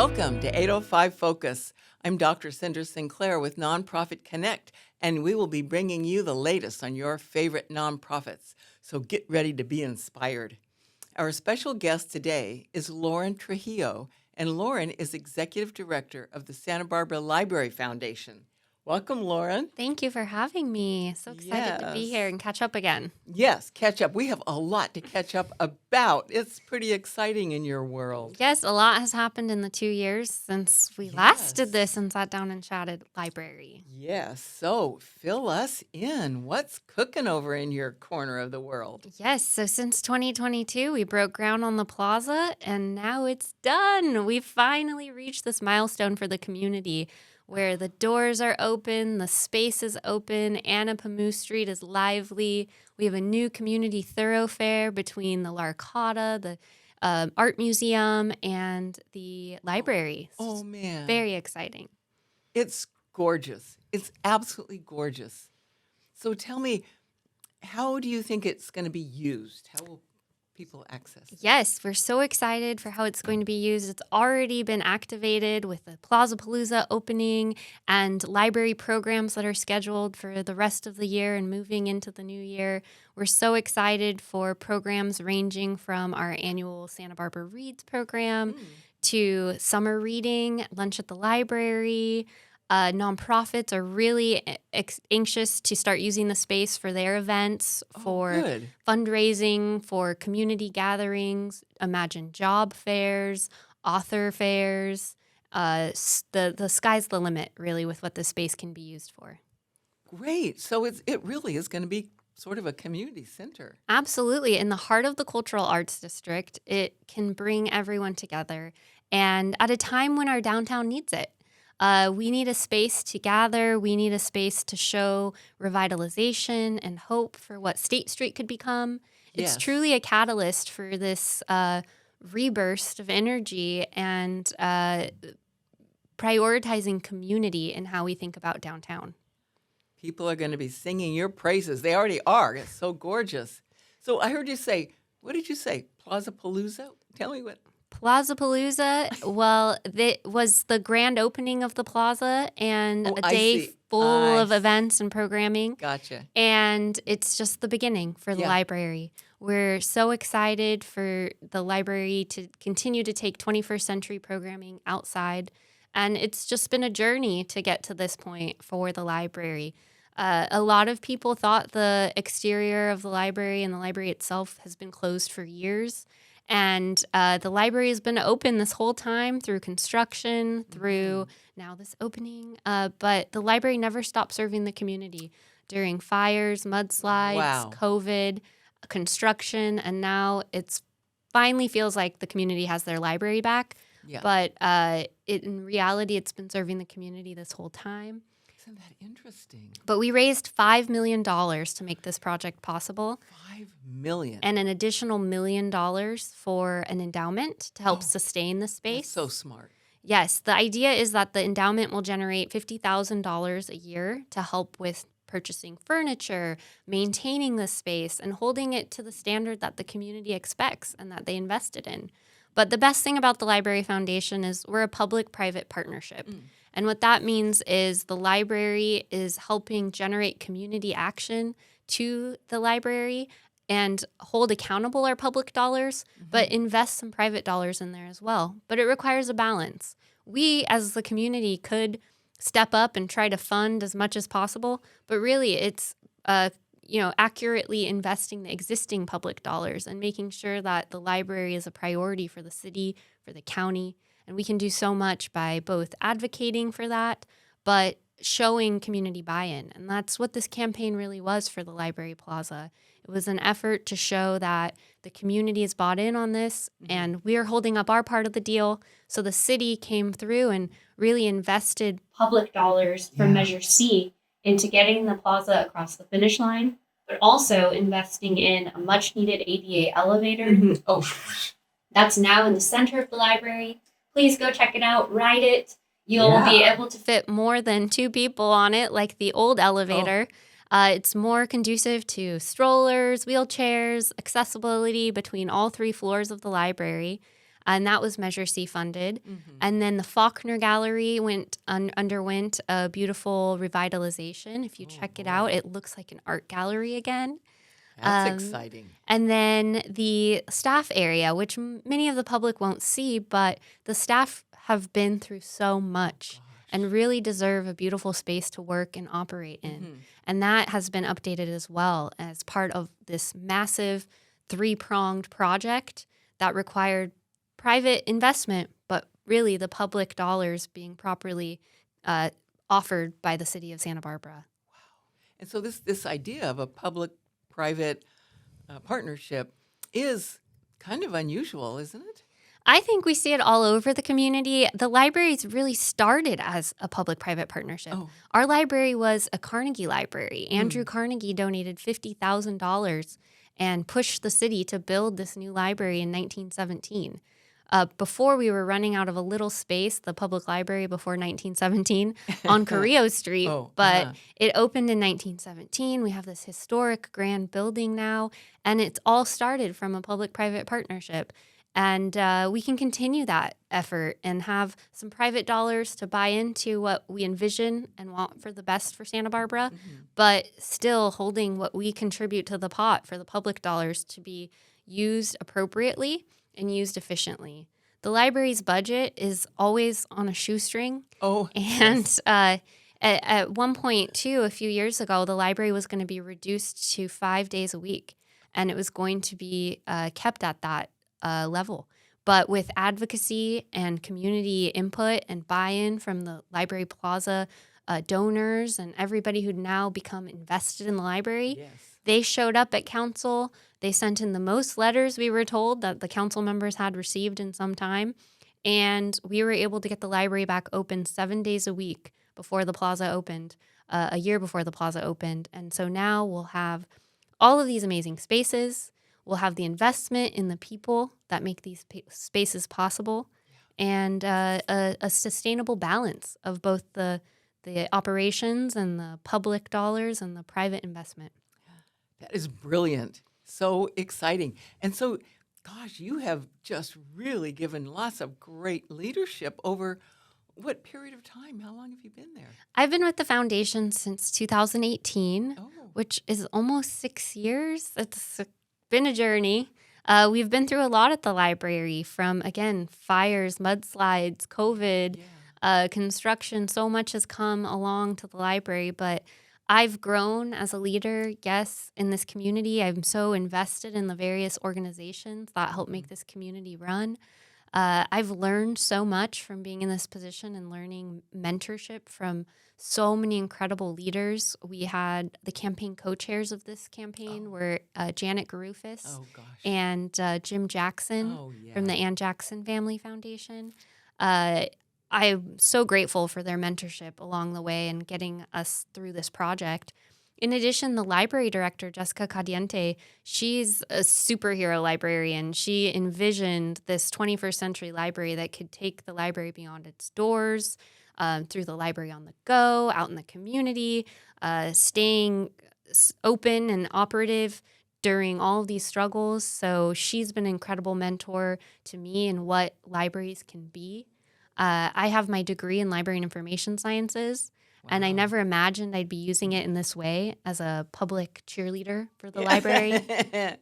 Welcome to 805 Focus. I'm Dr. Cinder Sinclair with Nonprofit Connect, and we will be bringing you the latest on your favorite nonprofits. So get ready to be inspired. Our special guest today is Lauren Trujillo, and Lauren is Executive Director of the Santa Barbara Library Foundation. Welcome, Lauren. Thank you for having me. So excited to be here and catch up again. Yes, catch up. We have a lot to catch up about. It's pretty exciting in your world. Yes, a lot has happened in the 2 years since we last did this and sat down and chatted library. Yes, so fill us in. What's cooking over in your corner of the world? Yes, so since 2022, we broke ground on the plaza, and now it's done. We've finally reached this milestone for the community where the doors are open, the space is open, Anna Pamu Street is lively. We have a new community thoroughfare between the Larcata, the art museum, and the library. Oh, man. Very exciting. It's gorgeous. It's absolutely gorgeous. So tell me, how do you think it's going to be used? How will people access it? Yes, we're so excited for how it's going to be used. It's already been activated with the Plaza-Palooza opening and library programs that are scheduled for the rest of the year and moving into the new year. We're so excited for programs ranging from our annual Santa Barbara Reads program to summer reading, lunch at the library. Nonprofits are really anxious to start using the space for their events, for fundraising, for community gatherings, imagine job fairs, author fairs. The sky's the limit, really, with what this space can be used for. Great. So it really is going to be sort of a community center. Absolutely. In the heart of the Cultural Arts District, it can bring everyone together, and at a time when our downtown needs it. We need a space to gather. We need a space to show revitalization and hope for what State Street could become. It's truly a catalyst for this reburst of energy and prioritizing community in how we think about downtown. People are going to be singing your praises. They already are. It's so gorgeous. So I heard you say, what did you say? Plaza-Palooza? Tell me what. Plaza-Palooza, well, it was the grand opening of the plaza and a day full of events and programming. Gotcha. And it's just the beginning for the library. We're so excited for the library to continue to take 21st century programming outside. And it's just been a journey to get to this point for the library. A lot of people thought the exterior of the library and the library itself has been closed for years. And the library has been open this whole time through construction, through now this opening. But the library never stopped serving the community during fires, mudslides, COVID, construction. And now it's finally feels like the community has their library back. Yeah. But in reality, it's been serving the community this whole time. Isn't that interesting? But we raised $5 million to make this project possible. $5 million. And an additional $1 million for an endowment to help sustain the space. That's so smart. Yes. The idea is that the endowment will generate $50,000 a year to help with purchasing furniture, maintaining the space, and holding it to the standard that the community expects and that they invested in. But the best thing about the Library Foundation is we're a public-private partnership. And what that means is the library is helping generate community action to the library and hold accountable our public dollars, but invest some private dollars in there as well. But it requires a balance. We, as the community, could step up and try to fund as much as possible, but really it's accurately investing the existing public dollars and making sure that the library is a priority for the city, for the county. And we can do so much by both advocating for that, but showing community buy-in. And that's what this campaign really was for the Library Plaza. It was an effort to show that the community is bought in on this, and we are holding up our part of the deal. So the city came through and really invested public dollars from Measure C into getting the plaza across the finish line, but also investing in a much-needed ADA elevator. That's now in the center of the library. Please go check it out, ride it. You'll be able to fit more than 2 people on it, like the old elevator. It's more conducive to strollers, wheelchairs, accessibility between all 3 floors of the library. and that was Measure C funded. Mm-hmm. And then the Faulkner Gallery underwent a beautiful revitalization. If you check it out, it looks like an art gallery again. That's exciting. And then the staff area, which many of the public won't see, but the staff have been through so much and really deserve a beautiful space to work and operate in. Mm-hmm. And that has been updated as well as part of this massive 3-pronged project that required private investment, but really the public dollars being properly offered by the city of Santa Barbara. And so this idea of a public-private partnership is kind of unusual, isn't it? I think we see it all over the community. The libraries really started as a public-private partnership. Oh. Our library was a Carnegie library. Andrew Carnegie donated $50,000 and pushed the city to build this new library in 1917. Before we were running out of a little space, the public library before 1917 on Carrillo Street, but it opened in 1917. We have this historic grand building now, and it's all started from a public-private partnership. And we can continue that effort and have some private dollars to buy into what we envision and want for the best for Santa Barbara, but still holding what we contribute to the pot for the public dollars to be used appropriately and used efficiently. The library's budget is always on a shoestring. And at one point, too, a few years ago, the library was going to be reduced to 5 days a week, and it was going to be kept at that level. But with advocacy and community input and buy-in from the Library Plaza donors and everybody who'd now become invested in the library, they showed up at council. They sent in the most letters, we were told, that the council members had received in some time. And we were able to get the library back open 7 days a week before the plaza opened, a year before the plaza opened. And so now we'll have all of these amazing spaces. We'll have the investment in the people that make these spaces possible, and a sustainable balance of both the operations and the public dollars and the private investment. That is brilliant. So exciting. And so, gosh, you have just really given lots of great leadership over what period of time? How long have you been there? I've been with the foundation since 2018, which is almost 6 years. It's been a journey. We've been through a lot at the library, from, again, fires, mudslides, COVID, construction. So much has come along to the library, but I've grown as a leader, yes, in this community. I'm so invested in the various organizations that help make this community run. I've learned so much from being in this position and learning mentorship from so many incredible leaders. We had the campaign co-chairs of this campaign were Janet Garufis and Jim Jackson from the Ann Jackson Family Foundation. I'm so grateful for their mentorship along the way and getting us through this project. In addition, the library director, Jessica Cadiente, she's a superhero librarian. She envisioned this 21st century library that could take the library beyond its doors, through the library on the go, out in the community, staying open and operative during all of these struggles. So she's been an incredible mentor to me in what libraries can be. I have my degree in library and information sciences. And I never imagined I'd be using it in this way as a public cheerleader for the library.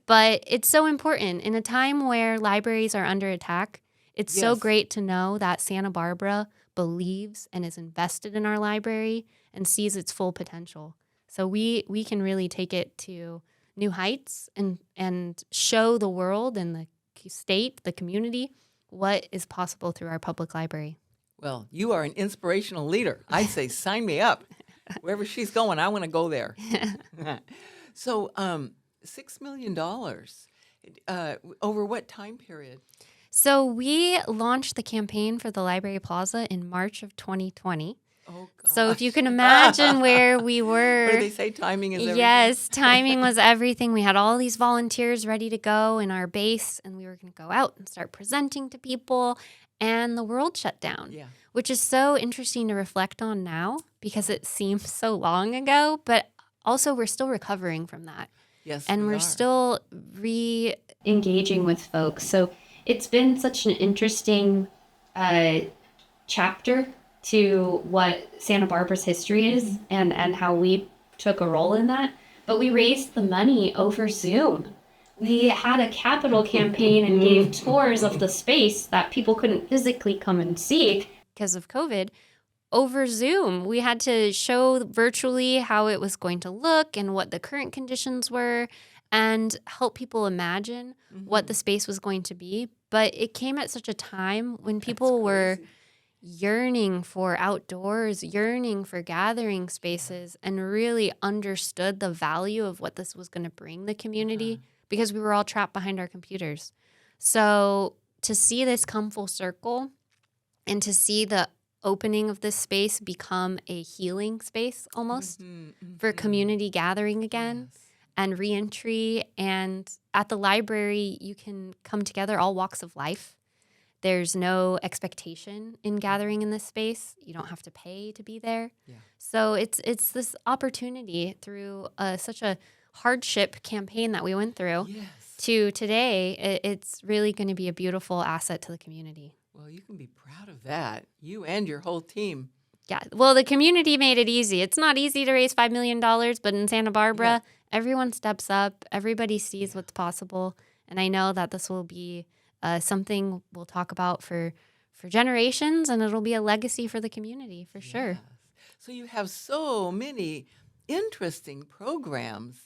But it's so important. In a time where libraries are under attack, it's so great to know that Santa Barbara believes and is invested in our library and sees its full potential. So we can really take it to new heights and show the world and the state, the community, what is possible through our public library. Well, you are an inspirational leader. I'd say sign me up. Wherever she's going, I want to go there. So $6 million, over what time period? So we launched the campaign for the Library Plaza in March of 2020. Oh, gosh. So if you can imagine where we were. What do they say? Timing is everything? Yes, timing was everything. We had all these volunteers ready to go in our base, and we were going to go out and start presenting to people, and the world shut down, which is so interesting to reflect on now because it seems so long ago, but also we're still recovering from that. Yes, and we're still re-engaging with folks. So It's been such an interesting uh, chapter to what Santa Barbara's history is and how we took a role in that. But we raised the money over Zoom. We had a capital campaign and gave tours of the space that people couldn't physically come and see because of COVID over Zoom. We had to show virtually how it was going to look and what the current conditions were and help people imagine what the space was going to be. But it came at such a time when people were yearning for outdoors, yearning for gathering spaces, and really understood the value of what this was going to bring the community because we were all trapped behind our computers. So to see this come full circle and to see the opening of this space become a healing space almost for community gathering again and reentry. And at the library, you can come together, all walks of life. There's no expectation in gathering in this space. You don't have to pay to be there. Yeah. So it's this opportunity through such a hardship campaign that we went through to today. It's really going to be a beautiful asset to the community. Well, you can be proud of that, you and your whole team. Yeah. Well, the community made it easy. It's not easy to raise $5 million, but in Santa Barbara, everyone steps up. Everybody sees what's possible. And I know that this will be something we'll talk about for generations, and it'll be a legacy for the community for sure. So you have so many interesting programs.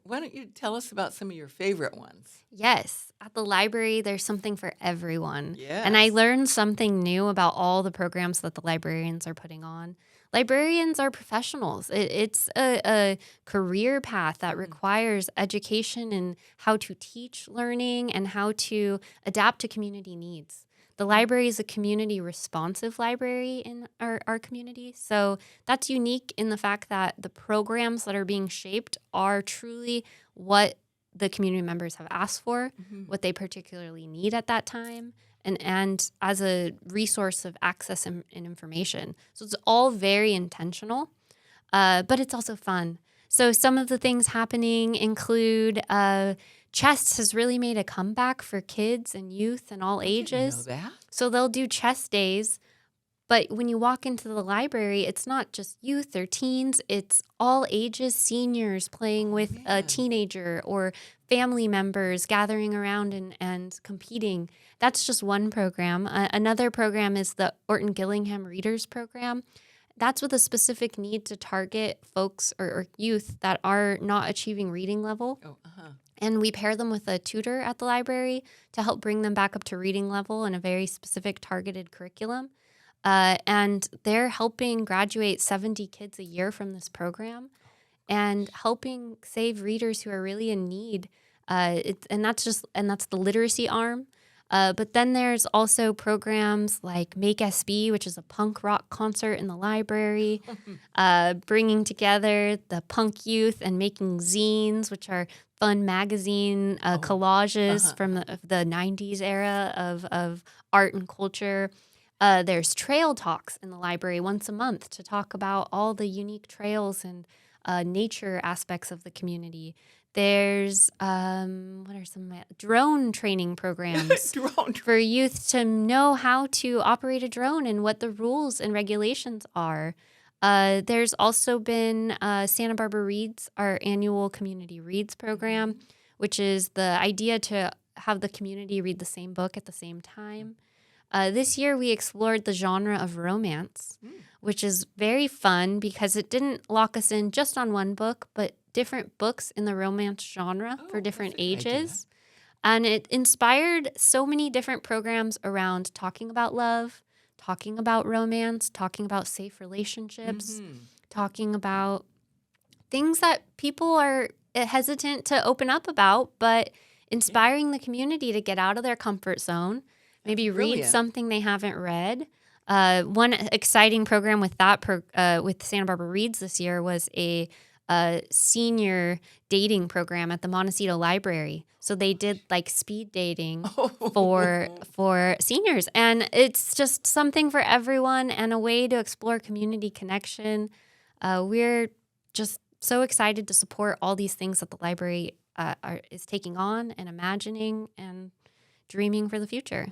Why don't you tell us about some of your favorite ones? Yes. At the library, there's something for everyone. Yes. And I learned something new about all the programs that the librarians are putting on. Librarians are professionals. It's a career path that requires education in how to teach learning and how to adapt to community needs. The library is a community responsive library in our community. So that's unique in the fact that the programs that are being shaped are truly what the community members have asked for, what they particularly need at that time, and as a resource of access and information. So it's all very intentional, but it's also fun. So some of the things happening include chess has really made a comeback for kids and youth and all ages. Didn't know that. So they'll do chess days. But when you walk into the library, it's not just youth or teens. It's all ages, seniors playing with a teenager or family members gathering around and competing. That's just one program. Another program is the Orton Gillingham Readers Program. That's with a specific need to target folks or youth that are not achieving reading level. And we pair them with a tutor at the library to help bring them back up to reading level in a very specific targeted curriculum. And they're helping graduate 70 kids a year from this program and helping save readers who are really in need. And that's the literacy arm. But then there's also programs like Make SB, which is a punk rock concert in the library, bringing together the punk youth and making zines, which are fun magazine collages from the 90s era of art and culture. There's trail talks in the library once a month to talk about all the unique trails and nature aspects of the community. There's what are some drone training programs for youth to know how to operate a drone and what the rules and regulations are. There's also been Santa Barbara Reads, our annual community reads program, which is the idea to have the community read the same book at the same time. This year, we explored the genre of romance, which is very fun because it didn't lock us in just on one book, but different books in the romance genre for different ages. And it inspired so many different programs around talking about love, talking about romance, talking about safe relationships, talking about things that people are hesitant to open up about, but inspiring the community to get out of their comfort zone. Maybe read something they haven't read. One exciting program with with Santa Barbara Reads this year was a senior dating program at the Montecito Library. So they did like speed dating for seniors, and it's just something for everyone and a way to explore community connection. We're just so excited to support all these things that the library is taking on and imagining and dreaming for the future.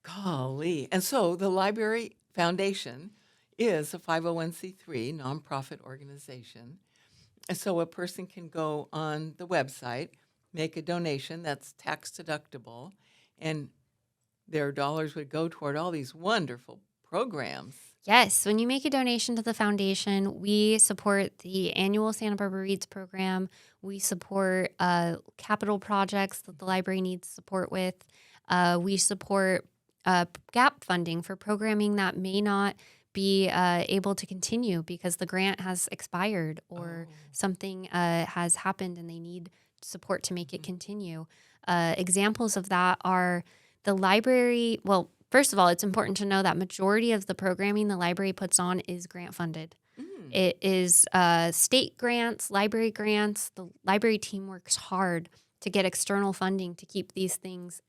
Golly. And so the Library Foundation is a 501c3 nonprofit organization. And so a person can go on the website, make a donation that's tax deductible, and their dollars would go toward all these wonderful programs. Yes, when you make a donation to the foundation, we support the annual Santa Barbara Reads program. We support capital projects that the library needs support with. We support gap funding for programming that may not be able to continue because the grant has expired or something has happened and they need support to make it continue. Examples of that are the library. Well, first of all, it's important to know that majority of the programming the library puts on is grant funded. It is state grants, library grants. The library team works hard to get external funding to keep these things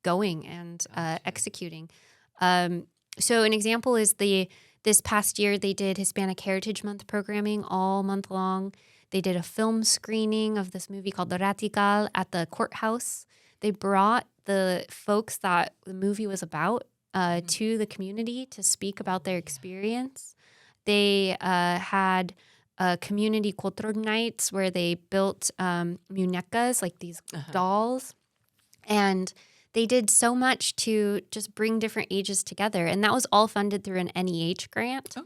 going and executing. So an example is this past year they did Hispanic Heritage Month programming all month long. They did a film screening of this movie called The Radical at the courthouse. They brought the folks that the movie was about to the community to speak about their experience. They had community cultural nights where they built muñecas, like these dolls. And they did so much to just bring different ages together. And that was all funded through an NEH grant. Oh.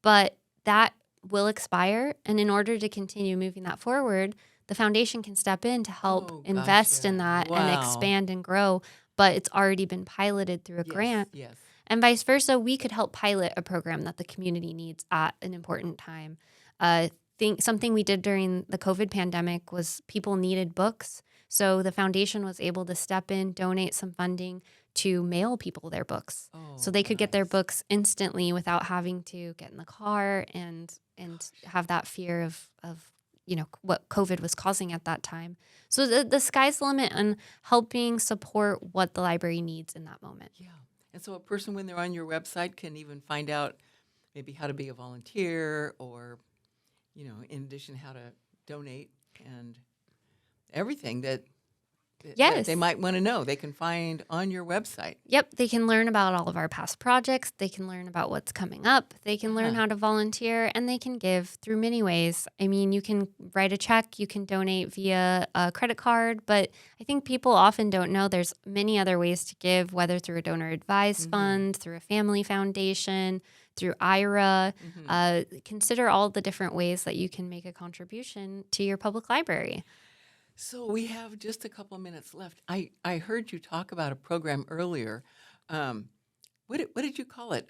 But that will expire. And in order to continue moving that forward, the foundation can step in to help invest in that and expand and grow. But it's already been piloted through a grant. Yes. And vice versa, we could help pilot a program that the community needs at an important time. Something we did during the COVID pandemic was people needed books. So the foundation was able to step in, donate some funding to mail people their books. So they could get their books instantly without having to get in the car and have that fear of what COVID was causing at that time. So the sky's the limit on helping support what the library needs in that moment. Yeah. And so a person, when they're on your website, can even find out maybe how to be a volunteer or, in addition, how to donate and everything that they might want to know. They can find on your website. Yep. They can learn about all of our past projects. They can learn about what's coming up. They can learn how to volunteer, and they can give through many ways. I mean, you can write a check. You can donate via a credit card. But I think people often don't know there's many other ways to give, whether through a donor advised fund, through a family foundation, through IRA. Consider all the different ways that you can make a contribution to your public library. So we have just a couple of minutes left. I heard you talk about a program earlier. What did you call it?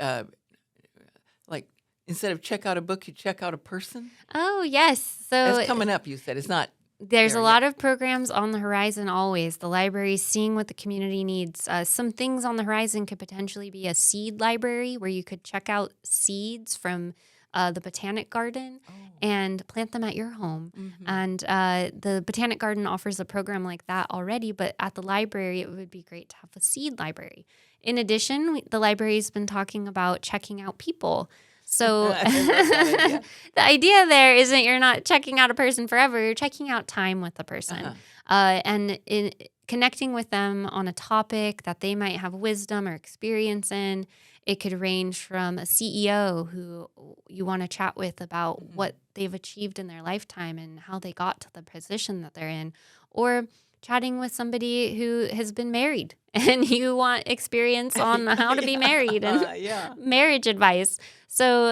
Like instead of check out a book, you check out a person? Oh, yes. So it's coming up, you said. It's not. There's a lot of programs on the horizon always. The library is seeing what the community needs. Some things on the horizon could potentially be a seed library where you could check out seeds from the Botanic Garden and plant them at your home. And the Botanic Garden offers a program like that already, but at the library, it would be great to have a seed library. In addition, the library's been talking about checking out people. So the idea there isn't you're not checking out a person forever, you're checking out time with the person. And in connecting with them on a topic that they might have wisdom or experience in. It could range from a CEO who you want to chat with about what they've achieved in their lifetime and how they got to the position that they're in, or chatting with somebody who has been married and you want experience on how to be married and marriage advice. So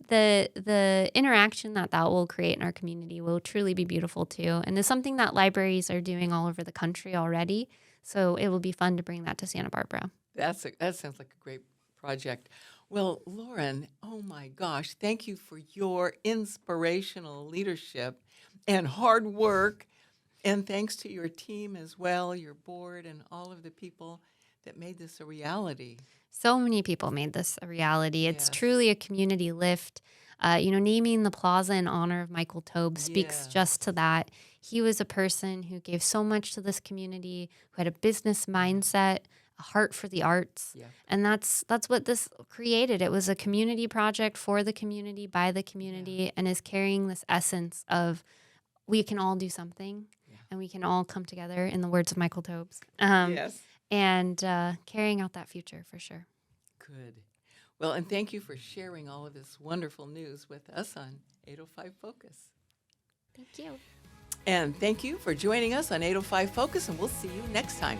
the interaction that will create in our community will truly be beautiful too. And it's something that libraries are doing all over the country already. So it will be fun to bring that to Santa Barbara. That sounds like a great project. Well, Lauren, oh my gosh, thank you for your inspirational leadership and hard work. And thanks to your team as well, your board, and all of the people that made this a reality. So many people made this a reality. It's truly a community lift. Naming the plaza in honor of Michael Taube speaks just to that. He was a person who gave so much to this community, who had a business mindset, a heart for the arts. And that's what this created. It was a community project for the community, by the community, and is carrying this essence of we can all do something. and we can all come together, in the words of Michael Tobes, Yes. and carrying out that future for sure. Good. Well, and thank you for sharing all of this wonderful news with us on 805 Focus. Thank you. And thank you for joining us on 805 Focus, and we'll see you next time.